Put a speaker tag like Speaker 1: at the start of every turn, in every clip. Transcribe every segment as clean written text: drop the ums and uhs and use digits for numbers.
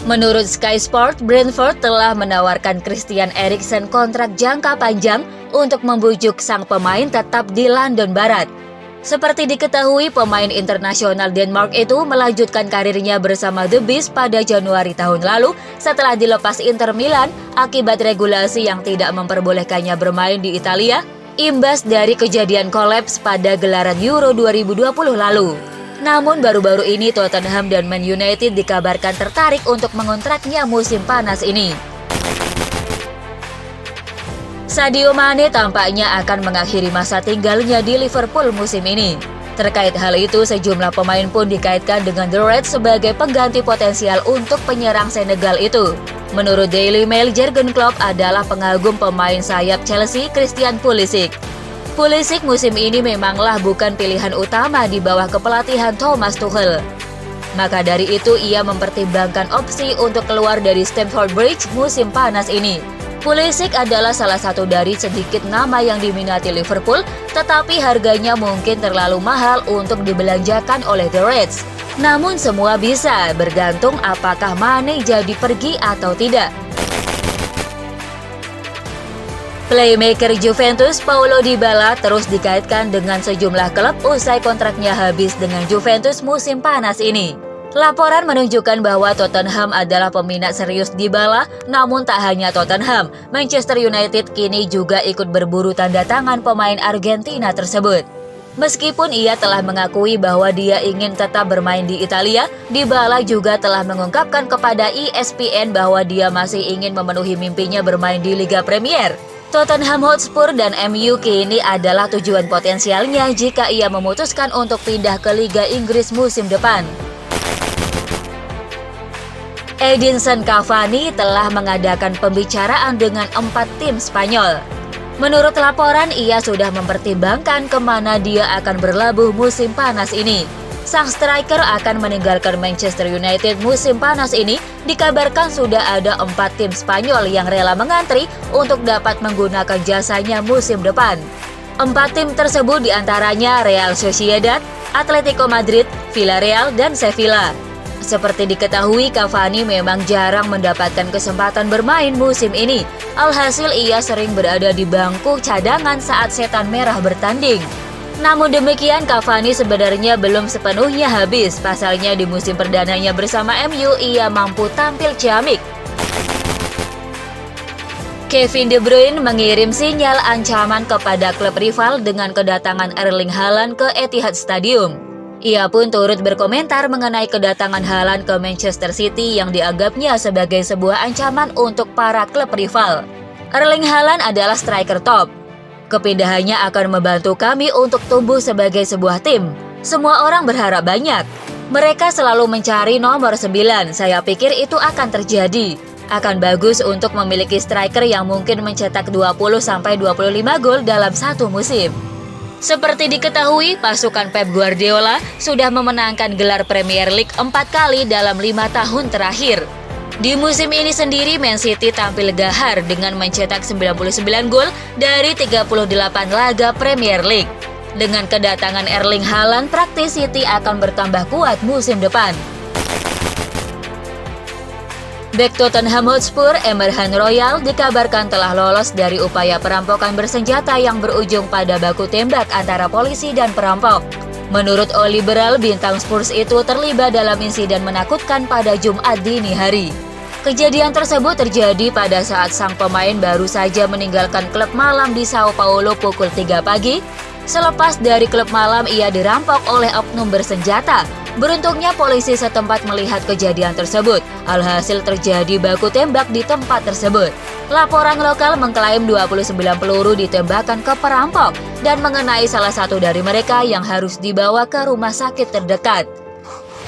Speaker 1: Menurut Sky Sport, Brentford telah menawarkan Christian Eriksen kontrak jangka panjang untuk membujuk sang pemain tetap di London Barat. Seperti diketahui, pemain internasional Denmark itu melanjutkan karirnya bersama The Beast pada Januari tahun lalu setelah dilepas Inter Milan akibat regulasi yang tidak memperbolehkannya bermain di Italia, imbas dari kejadian kolaps pada gelaran Euro 2020 lalu. Namun baru-baru ini Tottenham dan Man United dikabarkan tertarik untuk mengontraknya musim panas ini. Sadio Mane tampaknya akan mengakhiri masa tinggalnya di Liverpool musim ini. Terkait hal itu, sejumlah pemain pun dikaitkan dengan The Reds sebagai pengganti potensial untuk penyerang Senegal itu. Menurut Daily Mail, Jurgen Klopp adalah pengagum pemain sayap Chelsea, Christian Pulisic. Pulisic musim ini memanglah bukan pilihan utama di bawah kepelatihan Thomas Tuchel. Maka dari itu ia mempertimbangkan opsi untuk keluar dari Stamford Bridge musim panas ini. Pulisic adalah salah satu dari sedikit nama yang diminati Liverpool, tetapi harganya mungkin terlalu mahal untuk dibelanjakan oleh The Reds. Namun semua bisa, bergantung apakah Mane jadi pergi atau tidak. Playmaker Juventus Paulo Dybala terus dikaitkan dengan sejumlah klub usai kontraknya habis dengan Juventus musim panas ini. Laporan menunjukkan bahwa Tottenham adalah peminat serius Dybala, namun tak hanya Tottenham, Manchester United kini juga ikut berburu tanda tangan pemain Argentina tersebut. Meskipun ia telah mengakui bahwa dia ingin tetap bermain di Italia, Dybala juga telah mengungkapkan kepada ESPN bahwa dia masih ingin memenuhi mimpinya bermain di Liga Premier. Tottenham Hotspur dan MU kini adalah tujuan potensialnya jika ia memutuskan untuk pindah ke Liga Inggris musim depan. Edinson Cavani telah mengadakan pembicaraan dengan 4 tim Spanyol. Menurut laporan, ia sudah mempertimbangkan kemana dia akan berlabuh musim panas ini. Sang striker akan meninggalkan Manchester United musim panas ini. Dikabarkan sudah ada 4 tim Spanyol yang rela mengantri untuk dapat menggunakan jasanya musim depan. 4 tim tersebut diantaranya Real Sociedad, Atletico Madrid, Villarreal, dan Sevilla. Seperti diketahui, Cavani memang jarang mendapatkan kesempatan bermain musim ini. Alhasil ia sering berada di bangku cadangan saat Setan Merah bertanding. Namun demikian, Cavani sebenarnya belum sepenuhnya habis. Pasalnya di musim perdananya bersama MU, ia mampu tampil ciamik. Kevin De Bruyne mengirim sinyal ancaman kepada klub rival dengan kedatangan Erling Haaland ke Etihad Stadium. Ia pun turut berkomentar mengenai kedatangan Haaland ke Manchester City yang dianggapnya sebagai sebuah ancaman untuk para klub rival. Erling Haaland adalah striker top. Kepindahannya akan membantu kami untuk tumbuh sebagai sebuah tim. Semua orang berharap banyak. Mereka selalu mencari nomor 9. Saya pikir itu akan terjadi. Akan bagus untuk memiliki striker yang mungkin mencetak 20-25 gol dalam satu musim. Seperti diketahui, pasukan Pep Guardiola sudah memenangkan gelar Premier League 4 kali dalam 5 tahun terakhir. Di musim ini sendiri, Man City tampil gahar dengan mencetak 99 gol dari 38 laga Premier League. Dengan kedatangan Erling Haaland, praktis City akan bertambah kuat musim depan. Bek Tottenham Hotspur, Emerson Royal, dikabarkan telah lolos dari upaya perampokan bersenjata yang berujung pada baku tembak antara polisi dan perampok. Menurut Oli Beral, bintang Spurs itu terlibat dalam insiden menakutkan pada Jumat dini hari. Kejadian tersebut terjadi pada saat sang pemain baru saja meninggalkan klub malam di Sao Paulo pukul 3 pagi. Selepas dari klub malam, ia dirampok oleh oknum bersenjata. Beruntungnya polisi setempat melihat kejadian tersebut. Alhasil terjadi baku tembak di tempat tersebut. Laporan lokal mengklaim 29 peluru ditembakkan ke perampok dan mengenai salah satu dari mereka yang harus dibawa ke rumah sakit terdekat.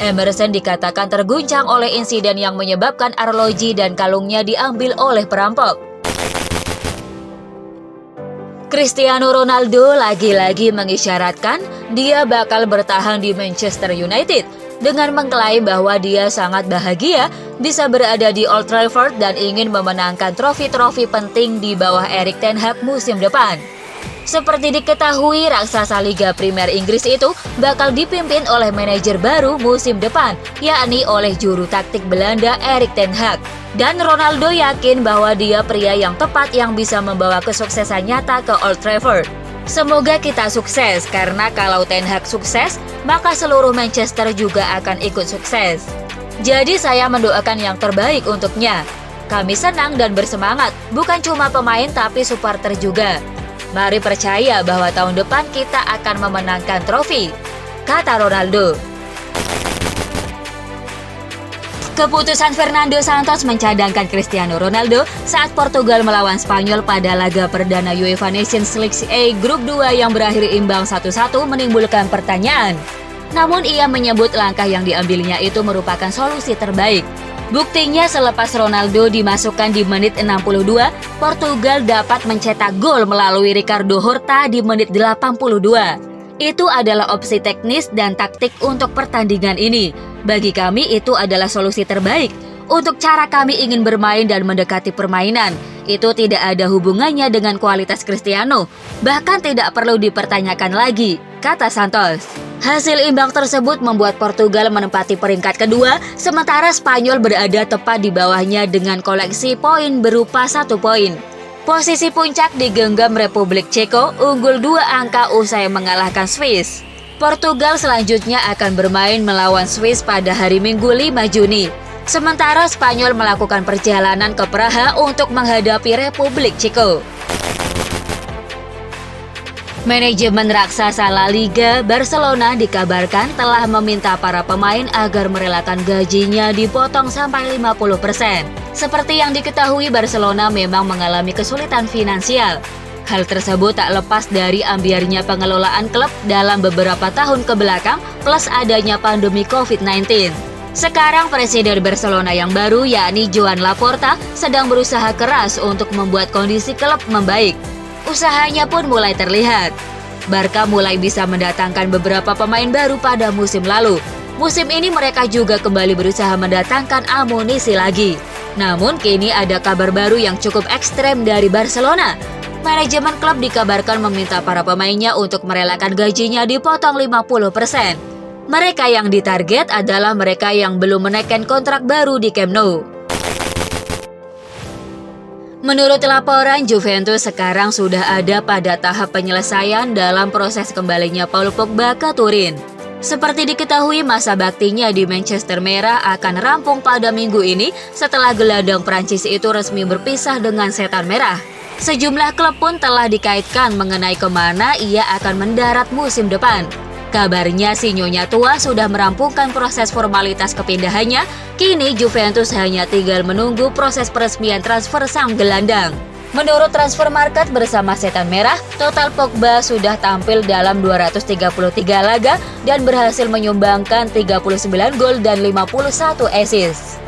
Speaker 1: Emerson dikatakan terguncang oleh insiden yang menyebabkan arloji dan kalungnya diambil oleh perampok. Cristiano Ronaldo lagi-lagi mengisyaratkan dia bakal bertahan di Manchester United dengan mengklaim bahwa dia sangat bahagia bisa berada di Old Trafford dan ingin memenangkan trofi-trofi penting di bawah Erik ten Hag musim depan. Seperti diketahui, raksasa Liga Primer Inggris itu bakal dipimpin oleh manajer baru musim depan, yakni oleh juru taktik Belanda Erik ten Hag. Dan Ronaldo yakin bahwa dia pria yang tepat yang bisa membawa kesuksesan nyata ke Old Trafford. Semoga kita sukses, karena kalau Ten Hag sukses, maka seluruh Manchester juga akan ikut sukses. Jadi saya mendoakan yang terbaik untuknya. Kami senang dan bersemangat, bukan cuma pemain tapi supporter juga. Mari percaya bahwa tahun depan kita akan memenangkan trofi, kata Ronaldo. Keputusan Fernando Santos mencadangkan Cristiano Ronaldo saat Portugal melawan Spanyol pada laga perdana UEFA Nations League A Grup 2 yang berakhir imbang 1-1 menimbulkan pertanyaan. Namun ia menyebut langkah yang diambilnya itu merupakan solusi terbaik. Buktinya selepas Ronaldo dimasukkan di menit 62, Portugal dapat mencetak gol melalui Ricardo Horta di menit 82. Itu adalah opsi teknis dan taktik untuk pertandingan ini. Bagi kami itu adalah solusi terbaik. Untuk cara kami ingin bermain dan mendekati permainan, itu tidak ada hubungannya dengan kualitas Cristiano. Bahkan tidak perlu dipertanyakan lagi, kata Santos. Hasil imbang tersebut membuat Portugal menempati peringkat kedua, sementara Spanyol berada tepat di bawahnya dengan koleksi poin berupa 1 poin. Posisi puncak digenggam Republik Ceko, unggul 2 angka usai mengalahkan Swiss. Portugal selanjutnya akan bermain melawan Swiss pada hari Minggu 5 Juni. Sementara Spanyol melakukan perjalanan ke Praha untuk menghadapi Republik Ceko. Manajemen raksasa La Liga, Barcelona dikabarkan telah meminta para pemain agar merelakan gajinya dipotong sampai 50%. Seperti yang diketahui, Barcelona memang mengalami kesulitan finansial. Hal tersebut tak lepas dari ambiarnya pengelolaan klub dalam beberapa tahun kebelakang plus adanya pandemi COVID-19. Sekarang Presiden Barcelona yang baru, yakni Joan Laporta, sedang berusaha keras untuk membuat kondisi klub membaik. Usahanya pun mulai terlihat. Barca mulai bisa mendatangkan beberapa pemain baru pada musim lalu. Musim ini mereka juga kembali berusaha mendatangkan amunisi lagi. Namun kini ada kabar baru yang cukup ekstrem dari Barcelona. Manajemen klub dikabarkan meminta para pemainnya untuk merelakan gajinya dipotong 50%. Mereka yang ditarget adalah mereka yang belum menaikkan kontrak baru di Camp Nou. Menurut laporan, Juventus sekarang sudah ada pada tahap penyelesaian dalam proses kembalinya Paul Pogba ke Turin. Seperti diketahui, masa baktinya di Manchester Merah akan rampung pada minggu ini setelah gelandang Prancis itu resmi berpisah dengan Setan Merah. Sejumlah klub pun telah dikaitkan mengenai kemana ia akan mendarat musim depan. Kabarnya si Nyonya tua sudah merampungkan proses formalitas kepindahannya, kini Juventus hanya tinggal menunggu proses peresmian transfer sang gelandang. Menurut Transfer Market bersama Setan Merah, total Pogba sudah tampil dalam 233 laga dan berhasil menyumbangkan 39 gol dan 51 assist.